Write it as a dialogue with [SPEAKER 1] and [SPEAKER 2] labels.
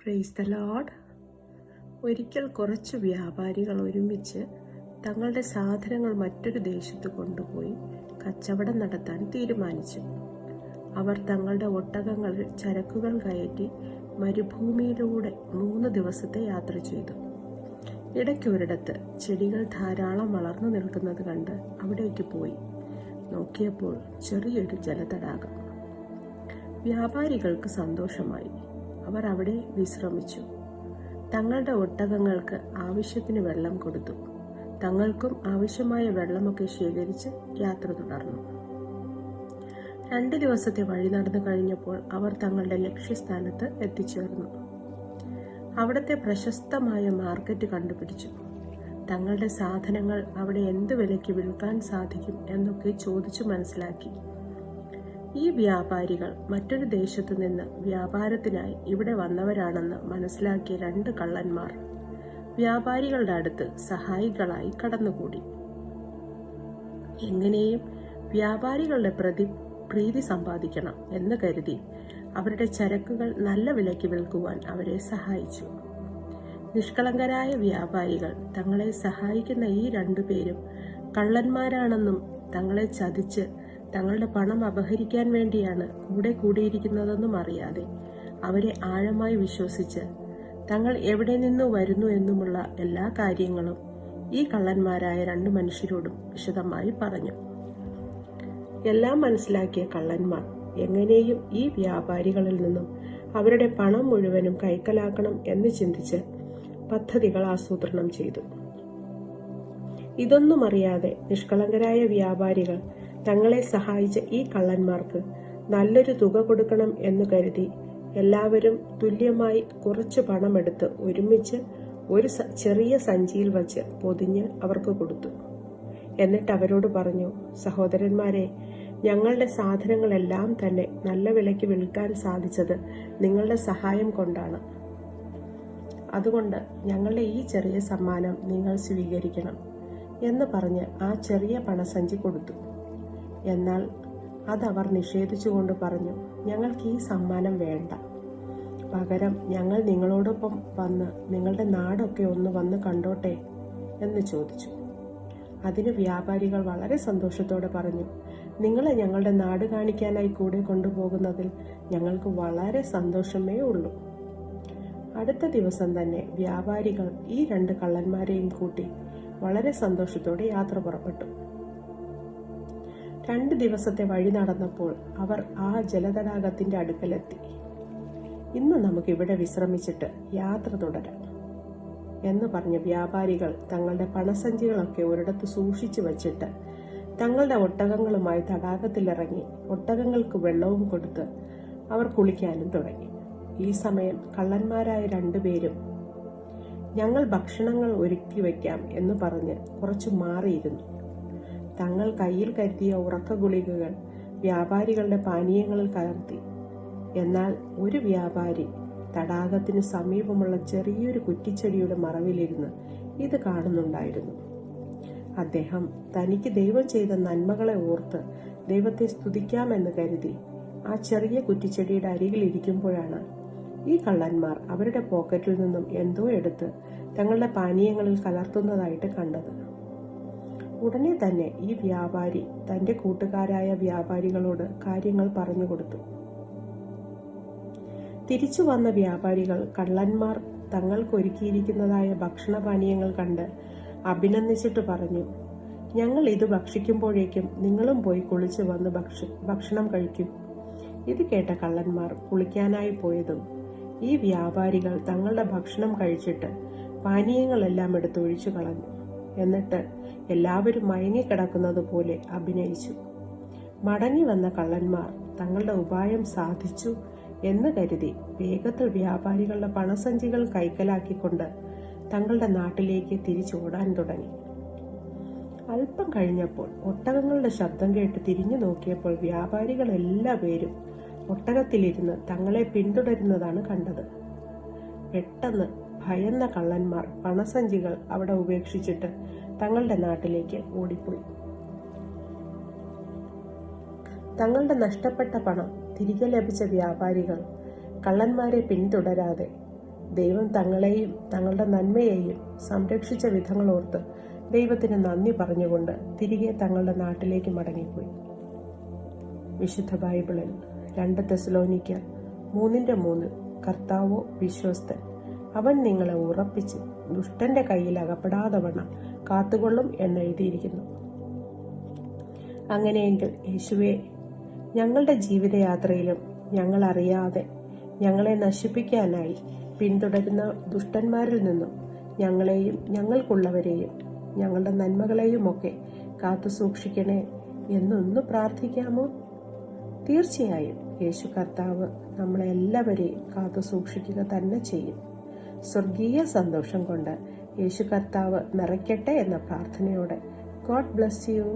[SPEAKER 1] Praise the Lord. ഒരിക്കൽ കുറച്ച് വ്യാപാരികൾ ഒരുമിച്ച് തങ്ങളുടെ സാധനങ്ങൾ മറ്റൊരു ദേശത്ത് കൊണ്ടുപോയി കച്ചവടം നടത്താൻ തീരുമാനിച്ചു. അവർ തങ്ങളുടെ ഒട്ടകങ്ങളിൽ ചരക്കുകൾ കയറ്റി മരുഭൂമിയിലൂടെ 3 ദിവസത്തെ യാത്ര ചെയ്തു. ഇടയ്ക്കൊരിടത്ത് ചെടികൾ ധാരാളം വളർന്നു നിൽക്കുന്നത് കണ്ട് അവിടേക്ക് പോയി. നോക്കിയപ്പോൾ ചെറിയൊരു ജലതടാകം. വ്യാപാരികൾക്ക് സന്തോഷമായി. അവർ അവിടെ വിശ്രമിച്ചു. തങ്ങളുടെ ഒട്ടകങ്ങൾക്ക് ആവശ്യത്തിന് വെള്ളം കൊടുത്തു. തങ്ങൾക്കും ആവശ്യമായ വെള്ളമൊക്കെ ശേഖരിച്ച് യാത്ര തുടർന്നു. 2 ദിവസത്തെ വഴി നടന്നു കഴിഞ്ഞപ്പോൾ അവർ തങ്ങളുടെ ലക്ഷ്യസ്ഥാനത്ത് എത്തിച്ചേർന്നു. അവിടുത്തെ പ്രശസ്തമായ മാർക്കറ്റ് കണ്ടുപിടിച്ചു. തങ്ങളുടെ സാധനങ്ങൾ അവിടെ എന്ത് വിലയ്ക്ക് വിൽക്കാൻ സാധിക്കും എന്നൊക്കെ ചോദിച്ചു മനസ്സിലാക്കി. ഈ വ്യാപാരികൾ മറ്റൊരു ദേശത്തു നിന്ന് വ്യാപാരത്തിനായി ഇവിടെ വന്നവരാണെന്ന് മനസ്സിലാക്കിയ 2 കള്ളന്മാർ വ്യാപാരികളുടെ അടുത്ത് സഹായികളായി കടന്നുകൂടി. എങ്ങനെയും വ്യാപാരികളുടെ പ്രീതി സമ്പാദിക്കണം എന്ന് കരുതി അവരുടെ ചരക്കുകൾ നല്ല വിലയ്ക്ക് വിൽക്കുവാൻ അവരെ സഹായിച്ചു. നിഷ്കളങ്കരായ വ്യാപാരികൾ തങ്ങളെ സഹായിക്കുന്ന ഈ 2 പേരും കള്ളന്മാരാണെന്നും തങ്ങളെ ചതിച്ച് തങ്ങളുടെ പണം അപഹരിക്കാൻ വേണ്ടിയാണ് കൂടെ കൂടിയിരിക്കുന്നതെന്നും അറിയാതെ അവരെ ആഴമായി വിശ്വസിച്ച് തങ്ങൾ എവിടെ നിന്നു വരുന്നു എന്നുമുള്ള എല്ലാ കാര്യങ്ങളും ഈ കള്ളന്മാരായ 2 മനുഷ്യരോടും വിശദമായി പറഞ്ഞു. എല്ലാം മനസ്സിലാക്കിയ കള്ളന്മാർ എങ്ങനെയും ഈ വ്യാപാരികളിൽ നിന്നും അവരുടെ പണം മുഴുവനും കൈക്കലാക്കണം എന്ന് ചിന്തിച്ച് പദ്ധതികൾ ആസൂത്രണം ചെയ്തു. ഇതൊന്നും അറിയാതെ നിഷ്കളങ്കരായ വ്യാപാരികൾ തങ്ങളെ സഹായിച്ച ഈ കള്ളന്മാർക്ക് നല്ലൊരു തുക കൊടുക്കണം എന്ന് കരുതി എല്ലാവരും തുല്യമായി കുറച്ച് പണമെടുത്ത് ഒരുമിച്ച് ഒരു ചെറിയ സഞ്ചിയിൽ വച്ച് പൊതിഞ്ഞ് അവർക്ക് കൊടുത്തു. എന്നിട്ട് അവരോട് പറഞ്ഞു, സഹോദരന്മാരെ, ഞങ്ങളുടെ സാധനങ്ങളെല്ലാം തന്നെ നല്ല വിലയ്ക്ക് വിൽക്കാൻ സാധിച്ചത് നിങ്ങളുടെ സഹായം കൊണ്ടാണ്. അതുകൊണ്ട് ഞങ്ങളുടെ ഈ ചെറിയ സമ്മാനം നിങ്ങൾ സ്വീകരിക്കണം എന്ന് പറഞ്ഞ് ആ ചെറിയ പണസഞ്ചി കൊടുത്തു. എന്നാൽ അതവർ നിഷേധിച്ചുകൊണ്ട് പറഞ്ഞു, ഞങ്ങൾക്ക് ഈ സമ്മാനം വേണ്ട. പകരം ഞങ്ങൾ നിങ്ങളോടൊപ്പം വന്ന് നിങ്ങളുടെ നാടൊക്കെ ഒന്ന് വന്ന് കണ്ടോട്ടെ എന്ന് ചോദിച്ചു. അതിന് വ്യാപാരികൾ വളരെ സന്തോഷത്തോടെ പറഞ്ഞു, നിങ്ങളെ ഞങ്ങളുടെ നാട് കാണിക്കാനായി കൂടെ കൊണ്ടുപോകുന്നതിൽ ഞങ്ങൾക്ക് വളരെ സന്തോഷമേ ഉള്ളൂ. അടുത്ത ദിവസം തന്നെ വ്യാപാരികൾ ഈ 2 കള്ളന്മാരെയും കൂട്ടി വളരെ സന്തോഷത്തോടെ യാത്ര പുറപ്പെട്ടു. 2 ദിവസത്തെ വഴി നടന്നപ്പോൾ അവർ ആ ജലതടാകത്തിന്റെ അടുക്കലെത്തി. ഇന്ന് നമുക്കിവിടെ വിശ്രമിച്ചിട്ട് യാത്ര തുടരാം എന്ന് പറഞ്ഞ് വ്യാപാരികൾ തങ്ങളുടെ പണസഞ്ചികളൊക്കെ ഒരിടത്ത് സൂക്ഷിച്ചു വച്ചിട്ട് തങ്ങളുടെ ഒട്ടകങ്ങളുമായി തടാകത്തിലിറങ്ങി ഒട്ടകങ്ങൾക്ക് വെള്ളവും കൊടുത്ത് അവർ കുളിക്കാനും തുടങ്ങി. ഈ സമയം കള്ളന്മാരായ 2 പേരും ഞങ്ങൾ ഭക്ഷണങ്ങൾ ഒരുക്കി വയ്ക്കാം എന്ന് പറഞ്ഞ് കുറച്ചു മാറിയിരുന്നു. തങ്ങൾ കയ്യിൽ കരുതിയ ഉറക്ക ഗുളികകൾ വ്യാപാരികളുടെ പാനീയങ്ങളിൽ കലർത്തി. എന്നാൽ ഒരു വ്യാപാരി തടാകത്തിന് സമീപമുള്ള ചെറിയൊരു കുറ്റിച്ചെടിയുടെ മറവിലിരുന്ന് ഇത് കാണുന്നുണ്ടായിരുന്നു. അദ്ദേഹം തനിക്ക് ദൈവം ചെയ്ത നന്മകളെ ഓർത്ത് ദൈവത്തെ സ്തുതിക്കാമെന്ന് കരുതി ആ ചെറിയ കുറ്റിച്ചെടിയുടെ അരികിൽ ഇരിക്കുമ്പോഴാണ് ഈ കള്ളന്മാർ അവരുടെ പോക്കറ്റിൽ നിന്നും എന്തോ എടുത്ത് തങ്ങളുടെ പാനീയങ്ങളിൽ കലർത്തുന്നതായിട്ട് കണ്ടത്. ഉടനെ തന്നെ ഈ വ്യാപാരി തന്റെ കൂട്ടുകാരായ വ്യാപാരികളോട് കാര്യങ്ങൾ പറഞ്ഞു കൊടുത്തു. തിരിച്ചു വന്ന വ്യാപാരികൾ കള്ളന്മാർ തങ്ങൾക്കൊരുക്കിയിരിക്കുന്നതായ ഭക്ഷണപാനീയങ്ങൾ കണ്ട് അഭിനന്ദിച്ചിട്ട് പറഞ്ഞു, ഞങ്ങൾ ഇത് ഭക്ഷിക്കുമ്പോഴേക്കും നിങ്ങളും പോയി കുളിച്ച് വന്ന് ഭക്ഷണം കഴിക്കും. ഇത് കേട്ട കള്ളന്മാർ കുളിക്കാനായി പോയതും ഈ വ്യാപാരികൾ തങ്ങളുടെ ഭക്ഷണം കഴിച്ചിട്ട് പാനീയങ്ങളെല്ലാം എടുത്ത് ഒഴിച്ചു കളഞ്ഞു. എന്നിട്ട് എല്ലാവരും മയങ്ങിക്കിടക്കുന്നത് പോലെ അഭിനയിച്ചു. മടങ്ങി വന്ന കള്ളന്മാർ തങ്ങളുടെ ഉപായം സാധിച്ചു എന്ന് കരുതി വേഗത്തിൽ വ്യാപാരികളുടെ പണസഞ്ചികൾ കൈക്കലാക്കിക്കൊണ്ട് തങ്ങളുടെ നാട്ടിലേക്ക് തിരിച്ചോടാൻ തുടങ്ങി. അല്പം കഴിഞ്ഞപ്പോൾ ഒട്ടകങ്ങളുടെ ശബ്ദം കേട്ട് തിരിഞ്ഞു നോക്കിയപ്പോൾ വ്യാപാരികൾ എല്ലാവരും ഒട്ടകത്തിലിരുന്ന് തങ്ങളെ പിന്തുടരുന്നതാണ് കണ്ടത്. പെട്ടെന്ന് ഭയന്ന കള്ളന്മാർ പണസഞ്ചികൾ അവിടെ ഉപേക്ഷിച്ചിട്ട് തങ്ങളുടെ നാട്ടിലേക്ക് ഓടിപ്പോയി. തങ്ങളുടെ നഷ്ടപ്പെട്ട പണം തിരികെ ലഭിച്ച വ്യാപാരികൾ കള്ളന്മാരെ പിന്തുടരാതെ ദൈവം തങ്ങളെയും തങ്ങളുടെ നന്മയെയും സംരക്ഷിച്ച വിധങ്ങളോർത്ത് ദൈവത്തിന് നന്ദി പറഞ്ഞുകൊണ്ട് തിരികെ തങ്ങളുടെ നാട്ടിലേക്ക് മടങ്ങിപ്പോയി. വിശുദ്ധ ബൈബിളിൽ 2 തെസ്സലോനിക്കർ 3:3 കർത്താവോ വിശ്വസ്തൻ, അവൻ നിങ്ങളെ ഉറപ്പിച്ച് ദുഷ്ടന്റെ കയ്യിൽ അകപ്പെടാതെ വണ്ണം കാത്തുകൊള്ളും എന്നെഴുതിയിരിക്കുന്നു. അങ്ങനെയെങ്കിൽ യേശുവേ, ഞങ്ങളുടെ ജീവിതയാത്രയിലും ഞങ്ങൾ അറിയാതെ ഞങ്ങളെ നശിപ്പിക്കാനായി പിന്തുടരുന്ന ദുഷ്ടന്മാരിൽ നിന്നും ഞങ്ങളെയും ഞങ്ങൾക്കുള്ളവരെയും ഞങ്ങളുടെ നന്മകളെയുമൊക്കെ കാത്തു സൂക്ഷിക്കണേ എന്നൊന്ന് പ്രാർത്ഥിക്കാമോ? തീർച്ചയായും യേശു കർത്താവ് നമ്മളെല്ലാവരെയും കാത്തു സൂക്ഷിക്കുക തന്നെ ചെയ്യും. സ്വർഗീയ സന്തോഷം കൊണ്ട് യേശു കർത്താവ് നിറയ്ക്കട്ടെ എന്ന പ്രാർത്ഥനയോടെ ഗോഡ് ബ്ലസ് യു.